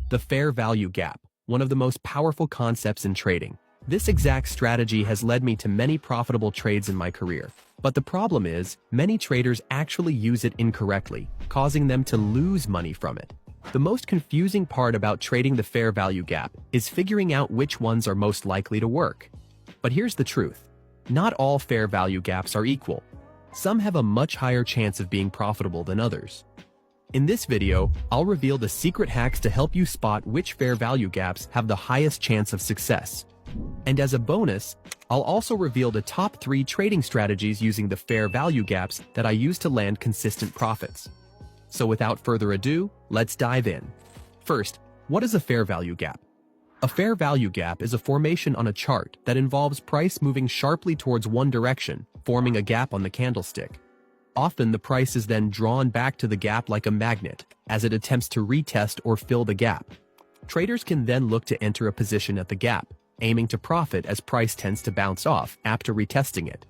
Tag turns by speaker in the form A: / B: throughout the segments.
A: The fair value gap, one of the most powerful concepts in trading. This exact strategy has led me to many profitable trades in my career. But the problem is, many traders actually use it incorrectly, causing them to lose money from it. The most confusing part about trading the fair value gap is figuring out which ones are most likely to work. But here's the truth. Not all fair value gaps are equal. Some have a much higher chance of being profitable than others. In this video, I'll reveal the secret hacks to help you spot which fair value gaps have the highest chance of success. And as a bonus, I'll also reveal the top 3 trading strategies using the fair value gaps that I use to land consistent profits. So without further ado, let's dive in. First, what is a fair value gap? A fair value gap is a formation on a chart that involves price moving sharply towards one direction, forming a gap on the candlestick. Often the price is then drawn back to the gap like a magnet, as it attempts to retest or fill the gap. Traders can then look to enter a position at the gap, aiming to profit as price tends to bounce off after retesting it.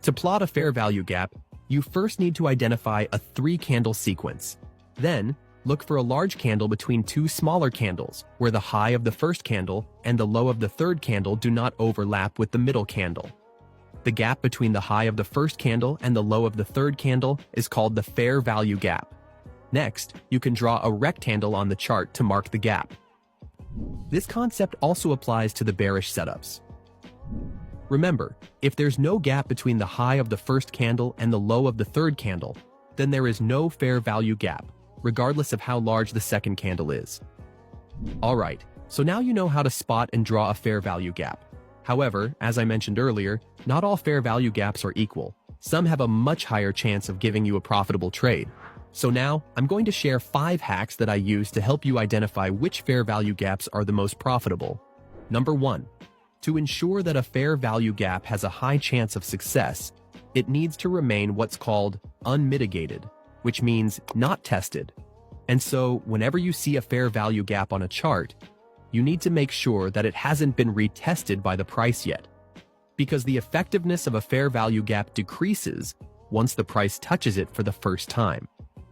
A: To plot a fair value gap, you first need to identify a 3-candle sequence. Then, look for a large candle between 2 smaller candles, where the high of the first candle and the low of the third candle do not overlap with the middle candle. The gap between the high of the first candle and the low of the third candle is called the fair value gap. Next, you can draw a rectangle on the chart to mark the gap. This concept also applies to the bearish setups. Remember, if there's no gap between the high of the first candle and the low of the third candle, then there is no fair value gap, regardless of how large the second candle is. Alright, so now you know how to spot and draw a fair value gap. However, as I mentioned earlier, not all fair value gaps are equal. Some have a much higher chance of giving you a profitable trade. So now, I'm going to share 5 hacks that I use to help you identify which fair value gaps are the most profitable. Number 1. To ensure that a fair value gap has a high chance of success, it needs to remain what's called unmitigated, which means not tested. And so, whenever you see a fair value gap on a chart, you need to make sure that it hasn't been retested by the price yet. Because the effectiveness of a fair value gap decreases once the price touches it for the first time.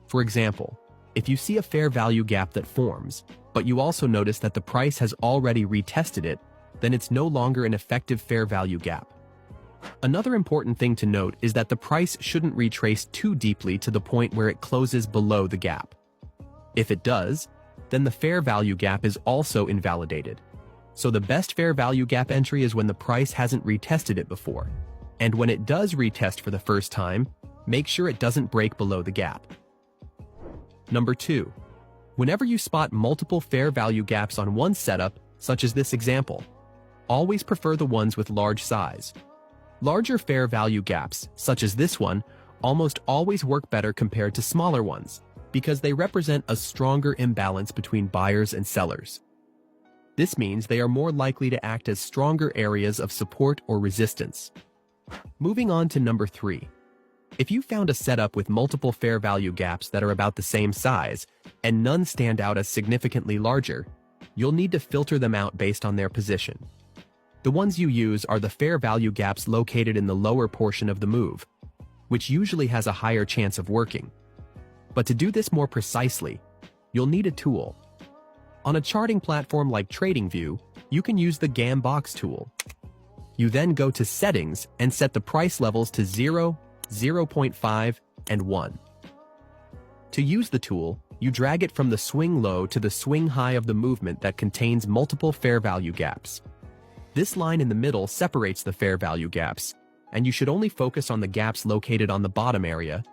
A: For example, if you see a fair value gap that forms, but you also notice that the price has already retested it, then it's no longer an effective fair value gap. Another important thing to note is that the price shouldn't retrace too deeply to the point where it closes below the gap. If it does, then the fair value gap is also invalidated. So the best fair value gap entry is when the price hasn't retested it before. And when it does retest for the first time, make sure it doesn't break below the gap. Number 2. Whenever you spot multiple fair value gaps on one setup, such as this example, always prefer the ones with large size. Larger fair value gaps, such as this one, almost always work better compared to smaller ones, because they represent a stronger imbalance between buyers and sellers. This means they are more likely to act as stronger areas of support or resistance. Moving on to number 3. If you found a setup with multiple fair value gaps that are about the same size, and none stand out as significantly larger, you'll need to filter them out based on their position. The ones you use are the fair value gaps located in the lower portion of the move, which usually has a higher chance of working. But to do this more precisely, you'll need a tool. On a charting platform like TradingView, you can use the Gambox tool. You then go to Settings and set the price levels to 0, 0.5, and 1. To use the tool, you drag it from the swing low to the swing high of the movement that contains multiple fair value gaps. This line in the middle separates the fair value gaps, and you should only focus on the gaps located on the bottom area,